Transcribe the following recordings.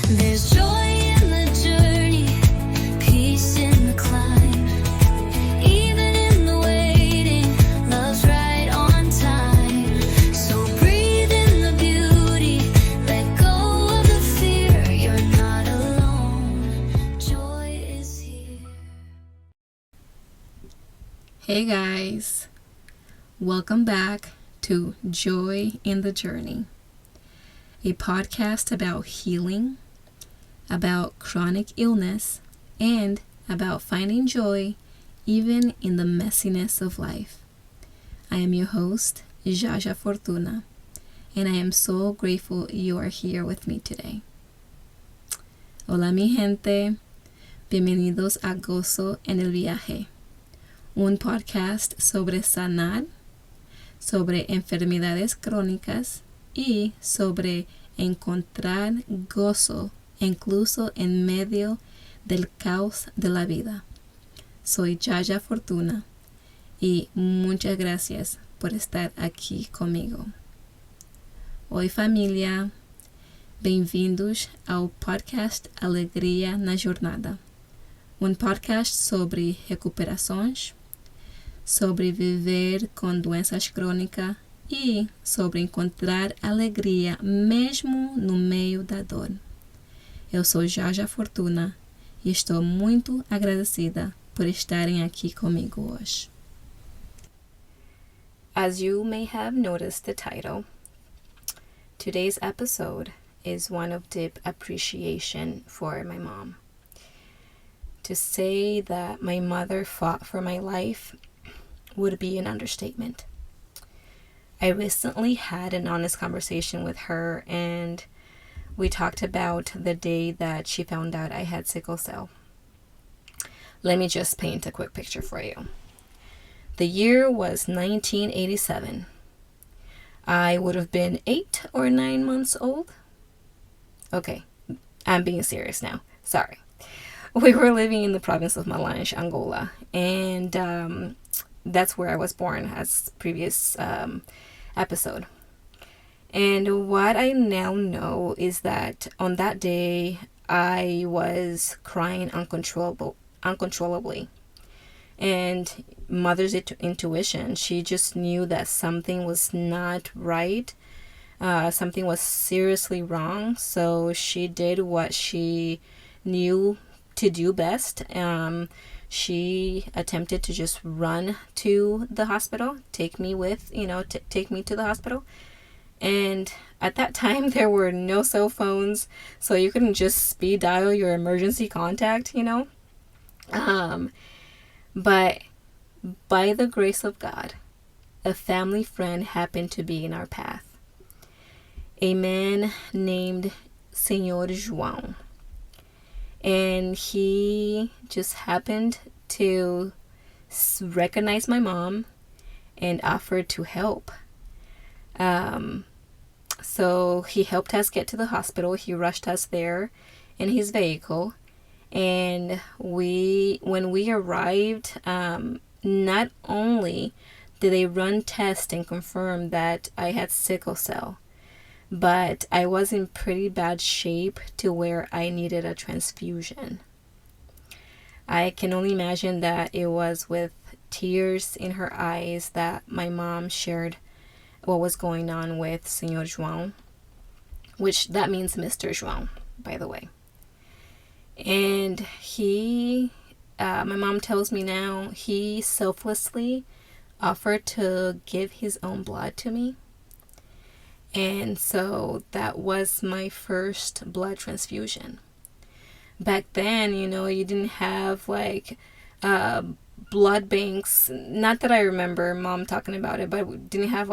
There's joy in the journey, peace in the climb. Even in the waiting, love's right on time. So breathe in the beauty, let go of the fear. You're not alone, joy is here. Hey guys, welcome back to Joy in the Journey, a podcast about healing, about chronic illness, and about finding joy even in the messiness of life. I am your host, Jaja Fortuna, and I am so grateful you are here with me today. Hola mi gente, bienvenidos a Gozo en el Viaje, un podcast sobre sanar, sobre enfermedades crónicas y sobre encontrar gozo incluso en medio del caos de la vida. Soy Jaja Fortuna y muchas gracias por estar aqui comigo. Oi família, bem-vindos ao podcast Alegria na Jornada, um podcast sobre recuperações, sobre viver com doenças crônicas e sobre encontrar alegria mesmo no meio da dor. Eu sou Jaja Fortuna e estou muito agradecida por estarem aqui comigo hoje. As you may have noticed the title, today's episode is one of deep appreciation for my mom. To say that my mother fought for my life would be an understatement. I recently had an honest conversation with her, and we talked about the day that she found out I had sickle cell. Let me just paint a quick picture for you. The year was 1987. I would have been 8 or 9 months old. Okay, I'm being serious now. Sorry. We were living in the province of Malange, Angola, and that's where I was born, as previous episode. And what I now know is that on that day, I was crying uncontrollably. And mother's intuition, she just knew that something was not right. Something was seriously wrong. So she did what she knew to do best. She attempted to just run to the hospital, take me to the hospital. And at that time, there were no cell phones, so you couldn't just speed dial your emergency contact, But by the grace of God, a family friend happened to be in our path. A man named Senor João. And he just happened to recognize my mom and offered to help. So he helped us get to the hospital. He rushed us there in his vehicle. And when we arrived, not only did they run tests and confirm that I had sickle cell, but I was in pretty bad shape to where I needed a transfusion. I can only imagine that it was with tears in her eyes that my mom shared what was going on with Senor João, which that means Mr. João, by the way. And my mom tells me now, he selflessly offered to give his own blood to me. And so that was my first blood transfusion. Back then, you didn't have blood banks. Not that I remember mom talking about it, but we didn't have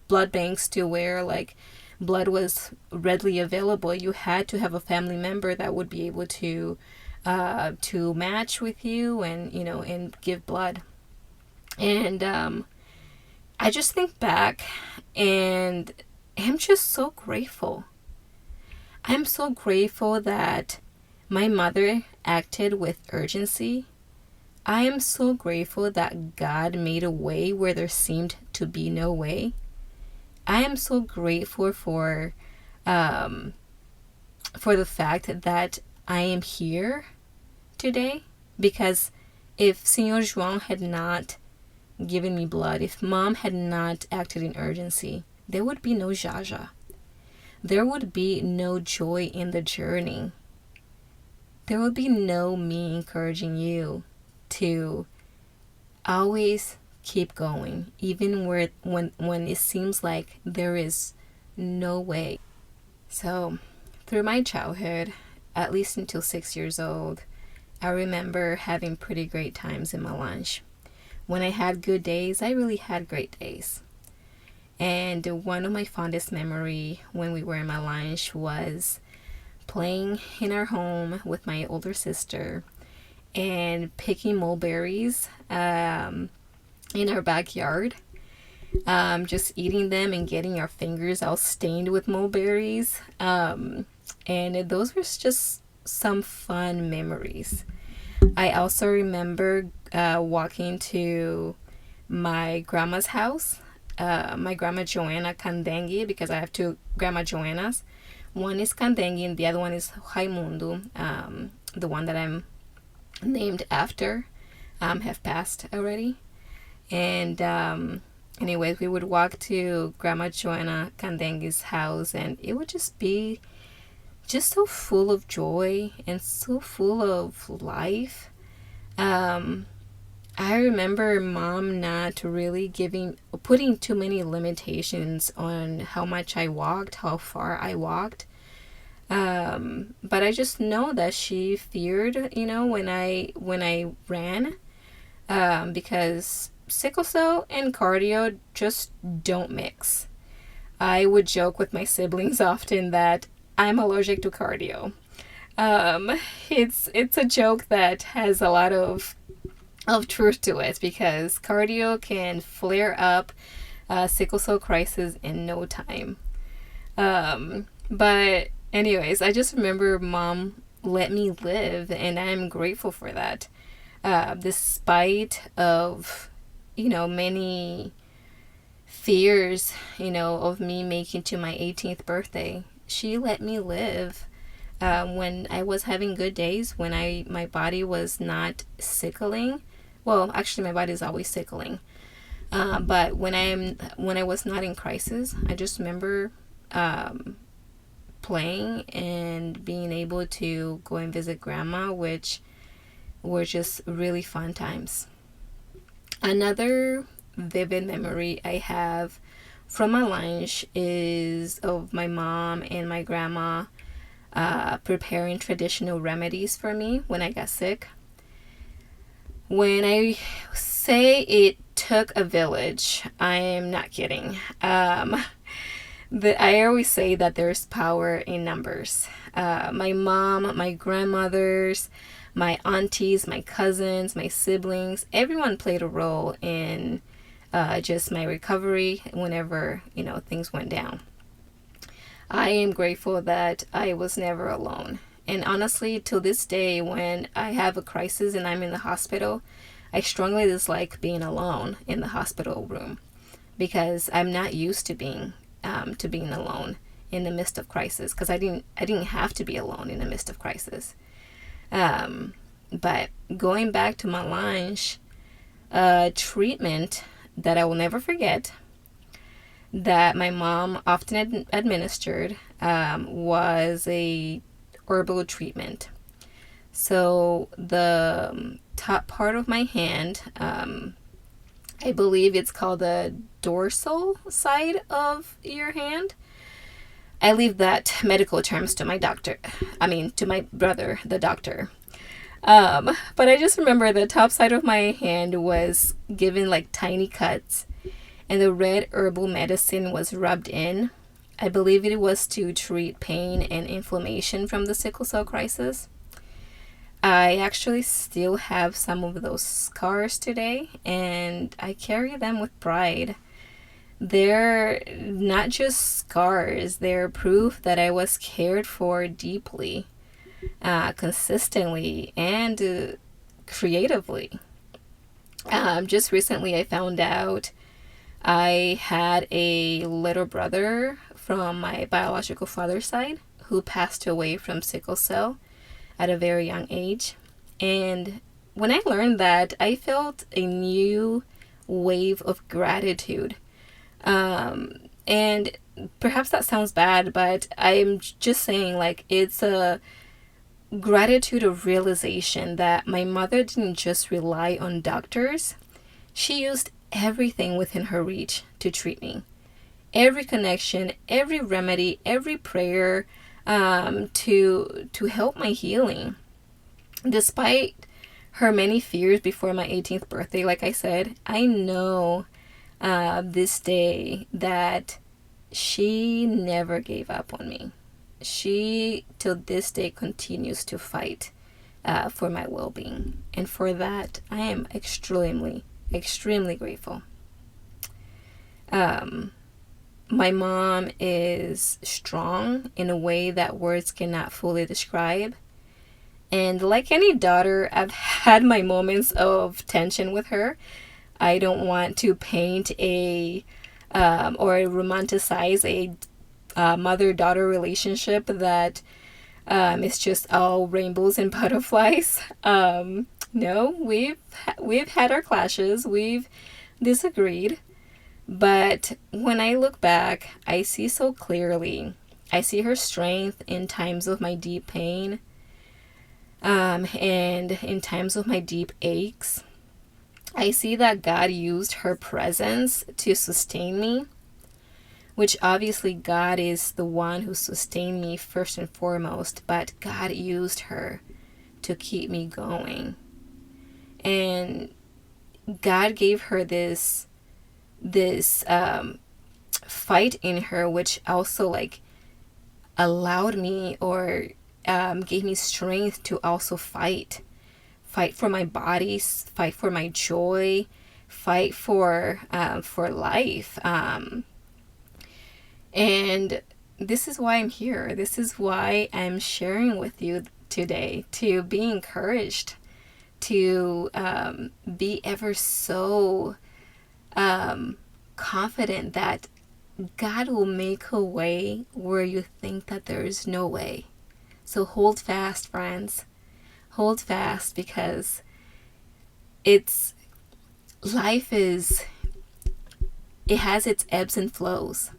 blood banks to where blood was readily available. You had to have a family member that would be able to match with you and give blood. And I just think back and I'm just so grateful. I'm so grateful that my mother acted with urgency. I am so grateful that God made a way where there seemed to be no way. I am so grateful for for the fact that I am here today. Because if Senor João had not given me blood, if mom had not acted in urgency, there would be no Jaja. There would be no joy in the journey. There would be no me encouraging you to always keep going, even when it seems like there is no way. So, through my childhood, at least until 6 years old, I remember having pretty great times in my lunch. When I had good days, I really had great days. And one of my fondest memory when we were in my lunch was playing in our home with my older sister and picking mulberries in our backyard. Just eating them and getting our fingers all stained with mulberries. And those were just some fun memories. I also remember walking to my grandma's house, my grandma Joanna Candengue, because I have two grandma Joannas. One is Candengue and the other one is Raimundo, the one that I'm named after, have passed already. And anyways, we would walk to grandma Joanna Candengue's house, and it would just be just so full of joy and so full of life. I remember mom not really putting too many limitations on how much I walked, how far I walked. But I just know that she feared, when I ran, because sickle cell and cardio just don't mix. I would joke with my siblings often that I'm allergic to cardio. It's a joke that has a lot of truth to it, because cardio can flare up sickle cell crisis in no time. But anyways, I just remember mom let me live, and I'm grateful for that. Despite of many fears of me making to my 18th birthday, she let me live. When I was having good days, when my body was not sickling. Well, actually my body is always sickling. But when I was not in crisis, I just remember playing and being able to go and visit grandma, which were just really fun times. Another vivid memory I have from my lunch is of my mom and my grandma preparing traditional remedies for me when I got sick. When I say it took a village, I am not kidding. I always say that there's power in numbers. My mom, my grandmothers, my aunties, my cousins, my siblings, everyone played a role in just my recovery whenever, things went down. I am grateful that I was never alone. And honestly, to this day, when I have a crisis and I'm in the hospital, I strongly dislike being alone in the hospital room, because I'm not used to being alone in the midst of crisis, because I didn't have to be alone in the midst of crisis. But going back to my lunch, treatment that I will never forget that my mom often administered was a herbal treatment. So the top part of my hand, I believe it's called the dorsal side of your hand. I leave that medical terms to my to my brother, the doctor. But I just remember the top side of my hand was given like tiny cuts, and the red herbal medicine was rubbed in. I believe it was to treat pain and inflammation from the sickle cell crisis. I actually still have some of those scars today, and I carry them with pride. They're not just scars, they're proof that I was cared for deeply, consistently, and creatively. Just recently I found out I had a little brother from my biological father's side who passed away from sickle cell at a very young age. And when I learned that, I felt a new wave of gratitude. And perhaps that sounds bad, but I'm just saying, like, it's a gratitude of realization that my mother didn't just rely on doctors. She used everything within her reach to treat me. Every connection, every remedy, every prayer, to help my healing. Despite her many fears before my 18th birthday, like I said, I know this day that she never gave up on me. She, till this day, continues to fight for my well-being. And for that, I am extremely, extremely grateful. My mom is strong in a way that words cannot fully describe. And like any daughter, I've had my moments of tension with her. I don't want to paint or romanticize a mother-daughter relationship that is just all rainbows and butterflies. No, we've had our clashes. We've disagreed. But when I look back, I see so clearly. I see her strength in times of my deep pain, and in times of my deep aches. I see that God used her presence to sustain me, which obviously God is the one who sustained me first and foremost, but God used her to keep me going. And God gave her this fight in her, which also like allowed me or gave me strength to also fight for my body, fight for my joy, fight for life. And this is why I'm here. This is why I'm sharing with you today, to be encouraged, to be ever so confident that God will make a way where you think that there is no way. So hold fast, friends. Hold fast, because life has its ebbs and flows,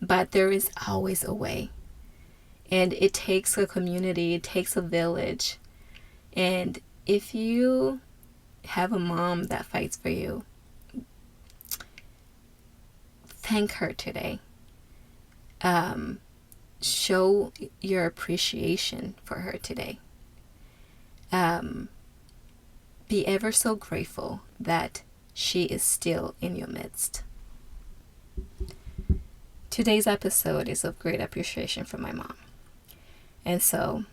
but there is always a way. And it takes a community, it takes a village. And if you have a mom that fights for you, thank her today. Show your appreciation for her today. Be ever so grateful that she is still in your midst. Today's episode is of great appreciation for my mom. And so,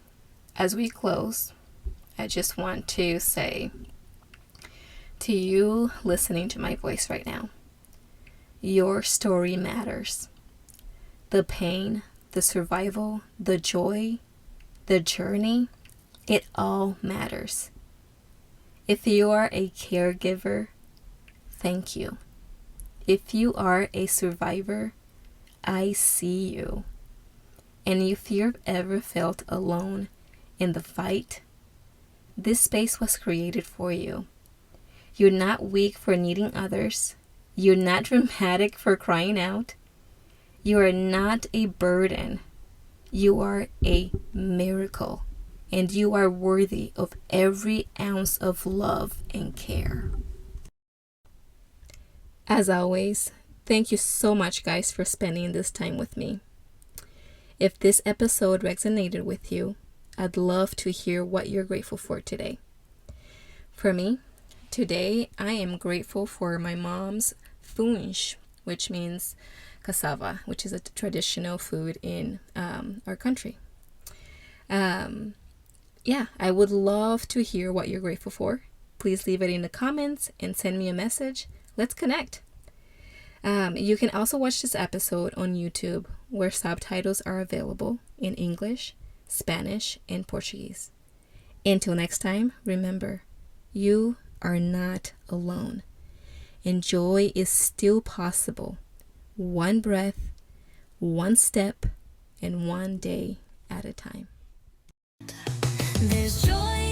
as we close, I just want to say to you listening to my voice right now, your story matters. The pain, the survival, the joy, the journey, it all matters. If you are a caregiver, thank you. If you are a survivor, I see you. And if you've ever felt alone in the fight, this space was created for you. You're not weak for needing others. You're not dramatic for crying out. You are not a burden. You are a miracle. And you are worthy of every ounce of love and care. As always, thank you so much, guys, for spending this time with me. If this episode resonated with you, I'd love to hear what you're grateful for today. For me, today I am grateful for my mom's funge, which means cassava, which is a traditional food in our country. I would love to hear what you're grateful for. Please leave it in the comments and send me a message. Let's connect. You can also watch this episode on YouTube, where subtitles are available in English, Spanish, and Portuguese. Until next time, remember, you are not alone, and joy is still possible. One breath, one step, and one day at a time. There's joy